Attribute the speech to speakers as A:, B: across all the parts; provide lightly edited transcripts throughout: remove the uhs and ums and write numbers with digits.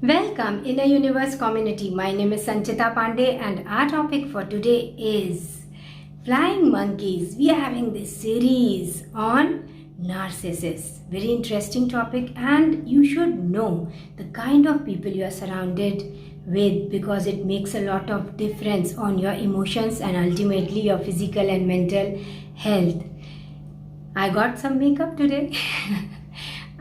A: Welcome Inner Universe community. My name is Sanchita Pandey and our topic for today is flying monkeys. We are having this series on narcissists. Very interesting topic, and you should know the kind of people you are surrounded with because it makes a lot of difference on your emotions and ultimately your physical and mental health. I got some makeup today.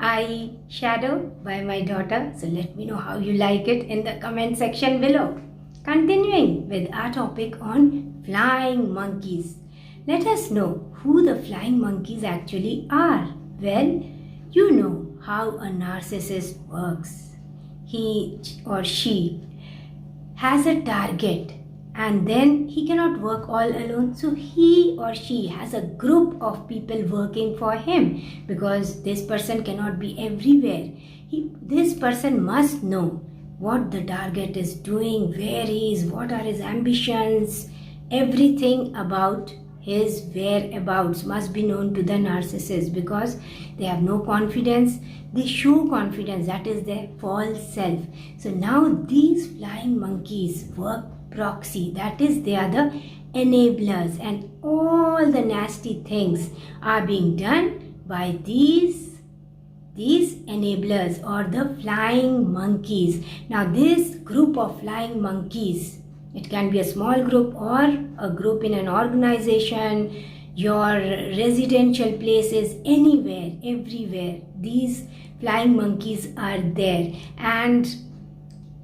A: Eye shadow by my daughter. So let me know how you like it in the comment section below. Continuing with our topic on flying monkeys. Let us know who the flying monkeys actually are. Well, you know how a narcissist works. He or she has a target and then he cannot work all alone, so he or she has a group of people working for him because this person cannot be everywhere. This person must know what the target is doing, where he is, what are his ambitions, everything about his whereabouts must be known to the narcissist because they have no confidence. They show confidence, that is their false self. So now these flying monkeys work proxy, that is they are the enablers, and all the nasty things are being done by these enablers or the flying monkeys. Now this group of flying monkeys, it can be a small group or a group in an organization, your residential places, anywhere, everywhere, these flying monkeys are there, and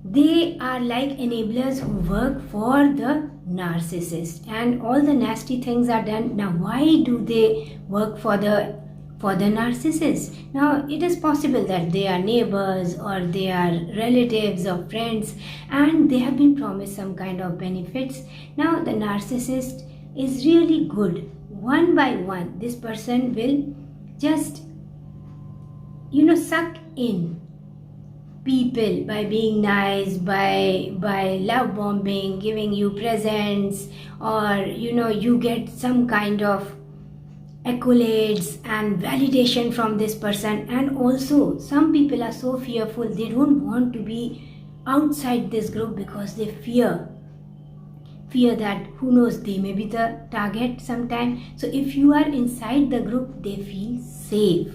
A: they are like enablers who work for the narcissist, and all the nasty things are done. Now why do they work for the narcissist? Now it is possible that they are neighbors or they are relatives or friends and they have been promised some kind of benefits. Now the narcissist is really good. One by one this person will just suck in people by being nice, by love bombing, giving you presents, or you get some kind of accolades and validation from this person. And also some people are so fearful, they don't want to be outside this group because they fear that who knows, they may be the target sometime. So if you are inside the group, they feel safe,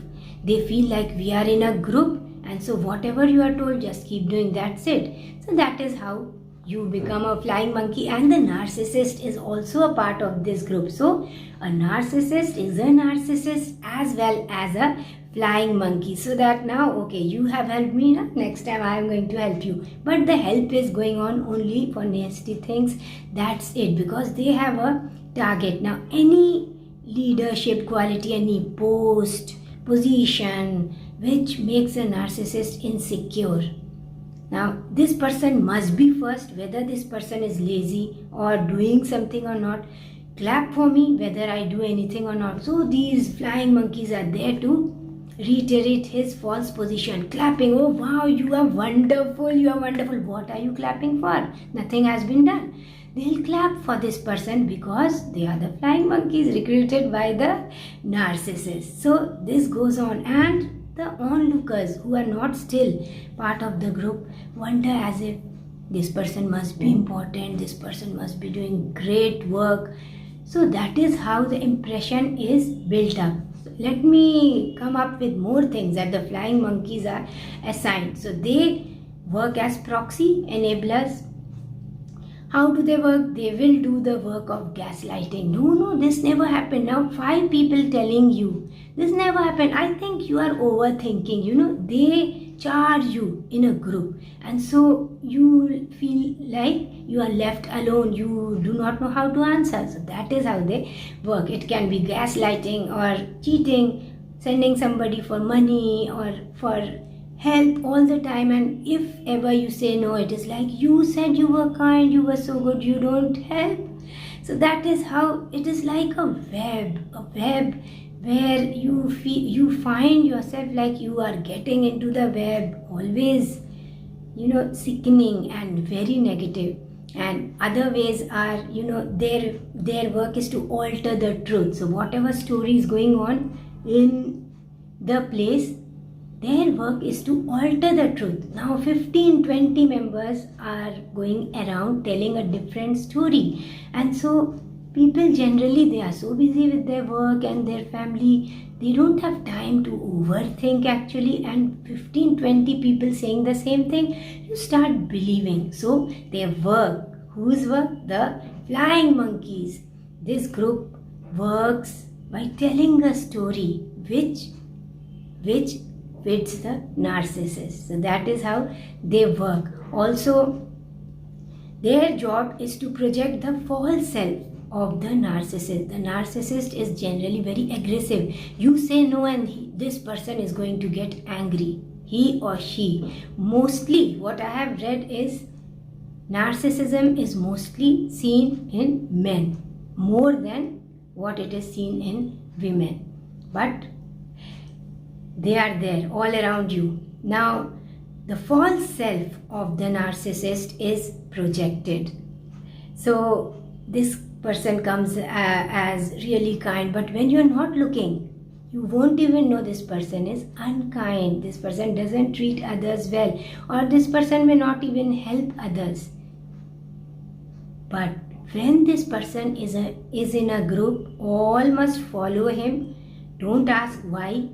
A: they feel like we are in a group, and so whatever you are told, just keep doing, that's it. So that is how you become a flying monkey, and the narcissist is also a part of this group. So a narcissist is a narcissist as well as a flying monkey. So that now, okay, you have helped me, now next time I am going to help you. But the help is going on only for nasty things, that's it, because they have a target. Now any leadership quality, any post, position, which makes a narcissist insecure. Now this person must be first, whether this person is lazy or doing something or not. Clap for me whether I do anything or not. So these flying monkeys are there to reiterate his false position. Clapping, oh wow, you are wonderful, you are wonderful. What are you clapping for? Nothing has been done. They'll clap for this person because they are the flying monkeys recruited by the narcissist. So this goes on, and the onlookers who are not still part of the group wonder as if this person must be important, this person must be doing great work. So that is how the impression is built up. So let me come up with more things that the flying monkeys are assigned. So they work as proxy enablers. How do they work? They will do the work of gaslighting. No, this never happened. Now 5 people telling you this never happened. I think you are overthinking. They charge you in a group, and so you feel like you are left alone. You do not know how to answer. So that is how they work. It can be gaslighting or cheating, sending somebody for money or for help all the time, and if ever you say no, it is like, you said you were kind, you were so good, you don't help. So that is how it is, like a web where you find yourself like you are getting into the web, always sickening and very negative. And other ways are their work is to alter the truth. So whatever story is going on in the place, Their work is to alter the truth. Now 15-20 members are going around telling a different story, and so people generally, they are so busy with their work and their family, they don't have time to overthink actually. And 15-20 people saying the same thing, you start believing. So their work, whose work? The flying monkeys. This group works by telling a story which fits the narcissist. So that is how they work. Also, their job is to project the false self of the narcissist. The narcissist is generally very aggressive. You say no and this person is going to get angry. He or she. Mostly what I have read is narcissism is mostly seen in men more than what it is seen in women. But they are there all around you. Now, the false self of the narcissist is projected. So, this person comes as really kind, but when you're not looking, you won't even know this person is unkind. This person doesn't treat others well, or this person may not even help others. But when this person is in a group, all must follow him. Don't ask why.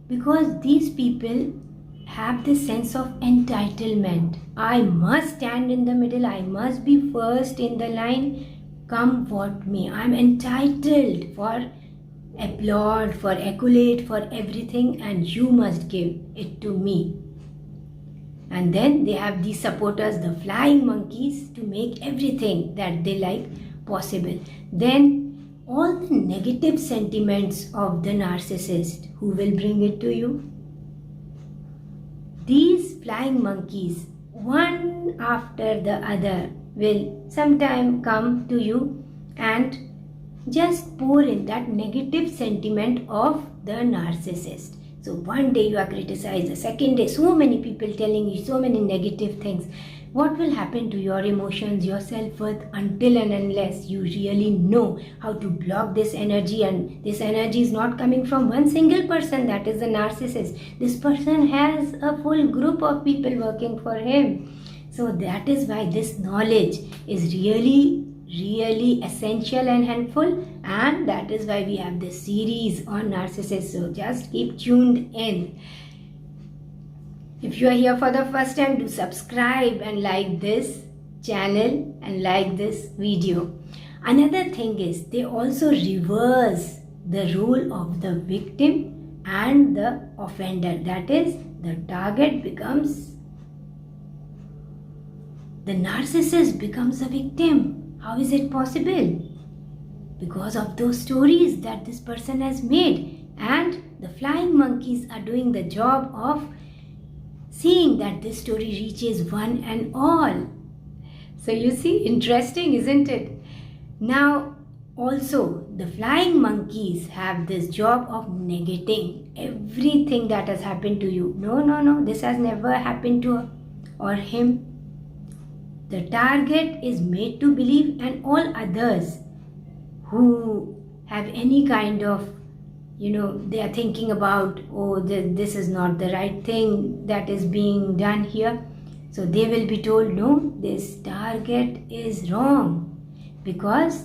A: Because these people have this sense of entitlement. I must stand in the middle. I must be first in the line. Come what may. I'm entitled for applaud, for accolade, for everything, and you must give it to me. And then they have these supporters, the flying monkeys, to make everything that they like possible. Then all the negative sentiments of the narcissist, who will bring it to you? These flying monkeys, one after the other, will sometime come to you and just pour in that negative sentiment of the narcissist. So one day you are criticized, the second day so many people telling you so many negative things. What will happen to your emotions, your self-worth, until and unless you really know how to block this energy? And this energy is not coming from one single person, that is the narcissist. This person has a full group of people working for him. So that is why this knowledge is really essential and helpful, and that is why we have this series on narcissists. So just keep tuned in. If you are here for the first time, do subscribe and like this channel and like this video. Another thing is, they also reverse the role of the victim and the offender. That is, the target becomes, the narcissist becomes a victim. How is it possible? Because of those stories that this person has made, and the flying monkeys are doing the job of seeing that this story reaches one and all. So you see, interesting, isn't it? Now, also, the flying monkeys have this job of negating everything that has happened to you. No, this has never happened to her or him. The target is made to believe, and all others who have any kind of, they are thinking about, this is not the right thing that is being done here. So they will be told, no, this target is wrong, because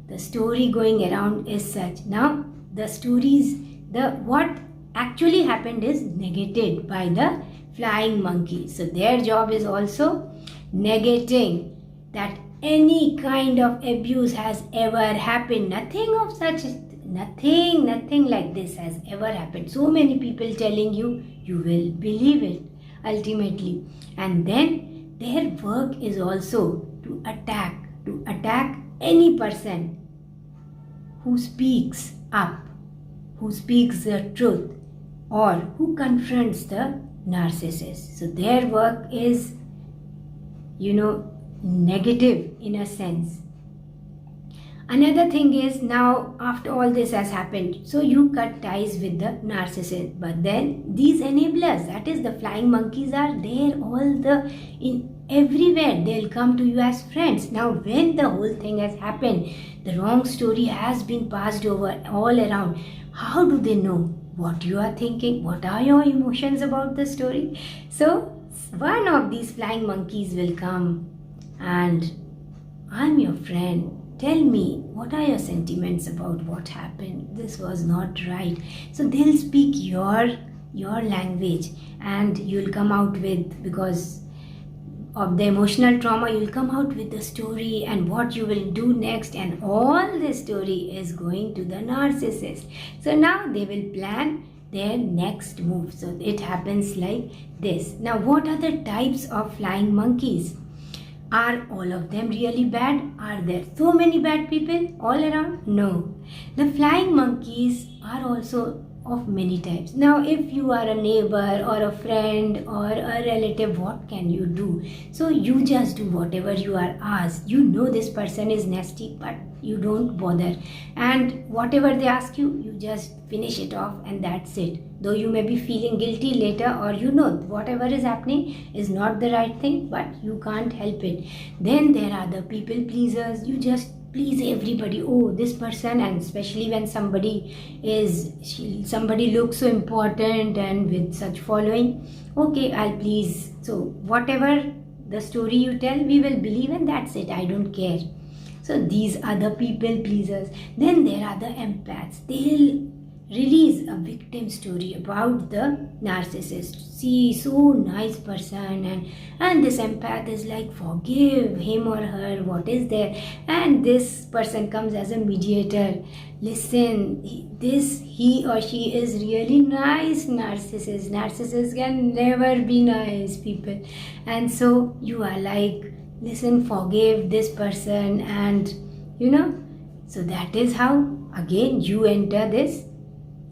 A: the story going around is such. Now, the stories, what actually happened is negated by the flying monkey. So their job is also negating that any kind of abuse has ever happened. Nothing of such, nothing like this has ever happened. So many people telling you, you will believe it ultimately. And then their work is also to attack any person who speaks up, who speaks the truth, or who confronts the narcissist. So their work is, negative in a sense. Another thing is, now after all this has happened, so you cut ties with the narcissist, but then these enablers, that is the flying monkeys, are there everywhere. They'll come to you as friends. Now when the whole thing has happened, the wrong story has been passed over all around, how do they know what you are thinking, what are your emotions about the story. So one of these flying monkeys will come and, I'm your friend. Tell me, what are your sentiments about what happened? This was not right. So they'll speak your language, and you'll come out with, because of the emotional trauma, you'll come out with the story and what you will do next, and all this story is going to the narcissist. So now they will plan their next move. So it happens like this. Now, what are the types of flying monkeys? Are all of them really bad? Are there so many bad people all around? No. The flying monkeys are also of many types. Now, if you are a neighbor or a friend or a relative, what can you do? So you just do whatever you are asked. You know this person is nasty, but you don't bother. And whatever they ask you, you just finish it off, and that's it. Though you may be feeling guilty later, or you know whatever is happening is not the right thing, but you can't help it. Then there are the people pleasers. You just please everybody. Oh, this person, and especially when somebody looks so important and with such following, okay, I'll please. So whatever the story you tell, we will believe, and that's it. I don't care. So these are the people pleasers. Then there are the empaths. They'll release a victim story about the narcissist. See, so nice person, and this empath is like, forgive him or her, what is there? And this person comes as a mediator. Listen, he or she is really nice. Narcissists can never be nice people. And so you are like, listen, forgive this person, and so that is how again you enter this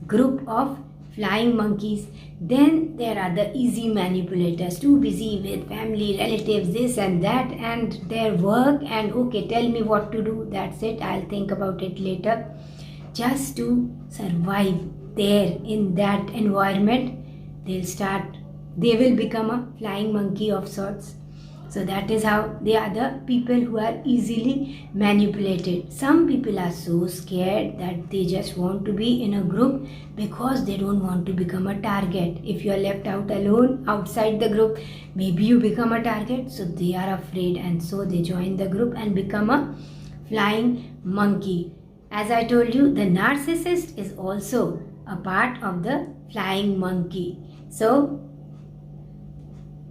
A: group of flying monkeys. Then there are the easy manipulators, too busy with family, relatives, this and that, and their work, and okay, tell me what to do, that's it, I'll think about it later. Just to survive there in that environment, they will become a flying monkey of sorts. So that is how they are the people who are easily manipulated. Some people are so scared that they just want to be in a group because they don't want to become a target. If you are left out alone outside the group, maybe you become a target. So they are afraid, and so they join the group and become a flying monkey. As I told you, the narcissist is also a part of the flying monkey. So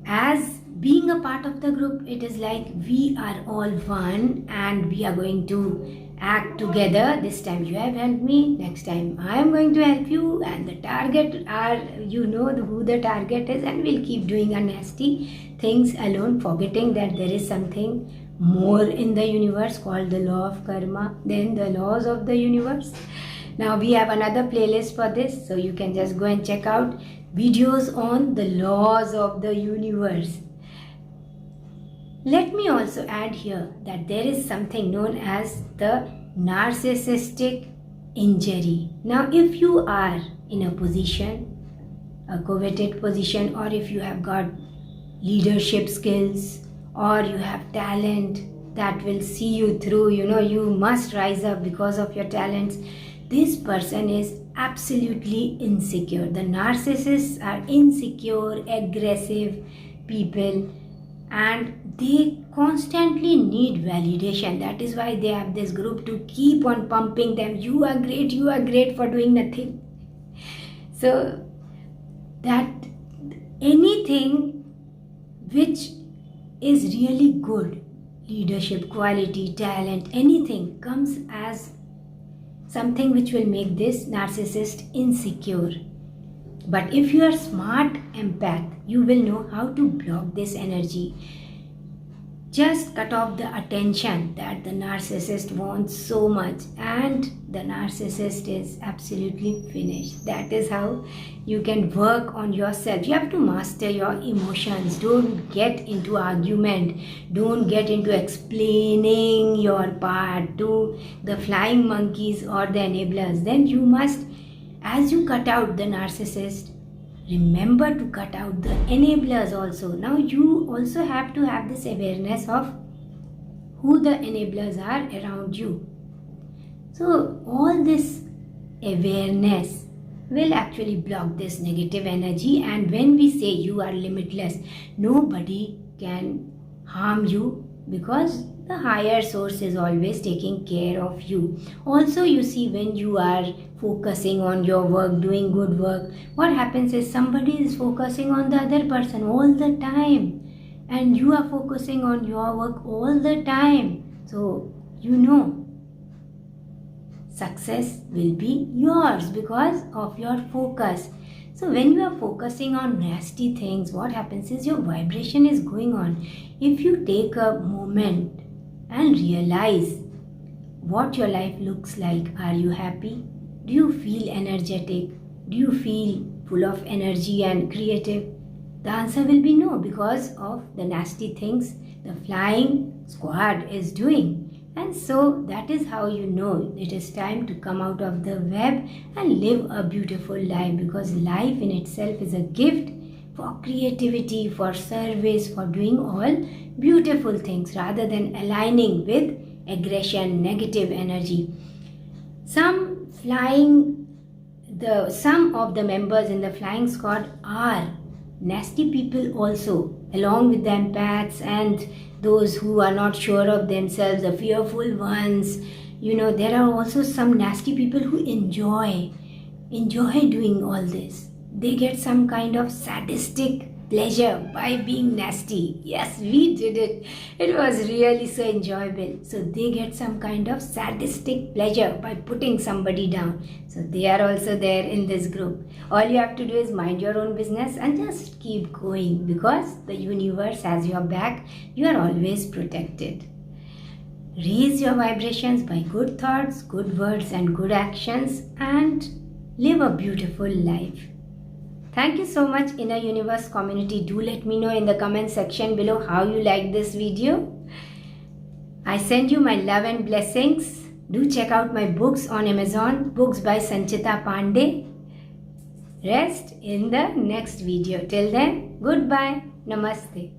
A: as being a part of the group, it is like we are all one and we are going to act together. This time you have helped me, next time I am going to help you, and the target are, who the target is, and we'll keep doing our nasty things alone, forgetting that there is something more in the universe called the law of karma, then the laws of the universe. Now we have another playlist for this, so you can just go and check out videos on the laws of the universe. Let me also add here that there is something known as the narcissistic injury. Now, if you are in a position, a coveted position, or if you have got leadership skills, or you have talent that will see you through, you must rise up because of your talents, this person is absolutely insecure. The narcissists are insecure, aggressive people, and they constantly need validation. That is why they have this group to keep on pumping them. You are great for doing nothing. So that anything which is really good, leadership quality, talent, anything comes as something which will make this narcissist insecure. But if you are smart empath, you will know how to block this energy. Just cut off the attention that the narcissist wants so much, and the narcissist is absolutely finished. That is how you can work on yourself. You have to master your emotions. Don't get into argument. Don't get into explaining your part to the flying monkeys or the enablers. Then you must, as you cut out the narcissist, remember to cut out the enablers also. Now you also have to have this awareness of who the enablers are around you. So all this awareness will actually block this negative energy. And when we say you are limitless, nobody can harm you, because the higher source is always taking care of you. Also, you see, when you are focusing on your work, doing good work, what happens is somebody is focusing on the other person all the time, and you are focusing on your work all the time. So success will be yours because of your focus. So when you are focusing on nasty things, what happens is your vibration is going on. If you take a moment and realize what your life looks like, are you happy? Do you feel energetic? Do you feel full of energy and creative? The answer will be no, because of the nasty things the flying squad is doing. And so that is how you know it is time to come out of the web and live a beautiful life, because life in itself is a gift for creativity, for service, for doing all beautiful things rather than aligning with aggression, negative energy. Some of the members in the flying squad are nasty people also, along with the empaths and those who are not sure of themselves, the fearful ones. There are also some nasty people who enjoy doing all this. They get some kind of sadistic pleasure by being nasty. Yes, we did it. It was really so enjoyable. So they get some kind of sadistic pleasure by putting somebody down. So they are also there in this group. All you have to do is mind your own business and just keep going, because the universe has your back. You are always protected. Raise your vibrations by good thoughts, good words, and good actions, and live a beautiful life. Thank you so much, Inner Universe community. Do let me know in the comment section below how you like this video. I send you my love and blessings. Do check out my books on Amazon, books by Sanchita Pandey. Rest in the next video. Till then, goodbye. Namaste.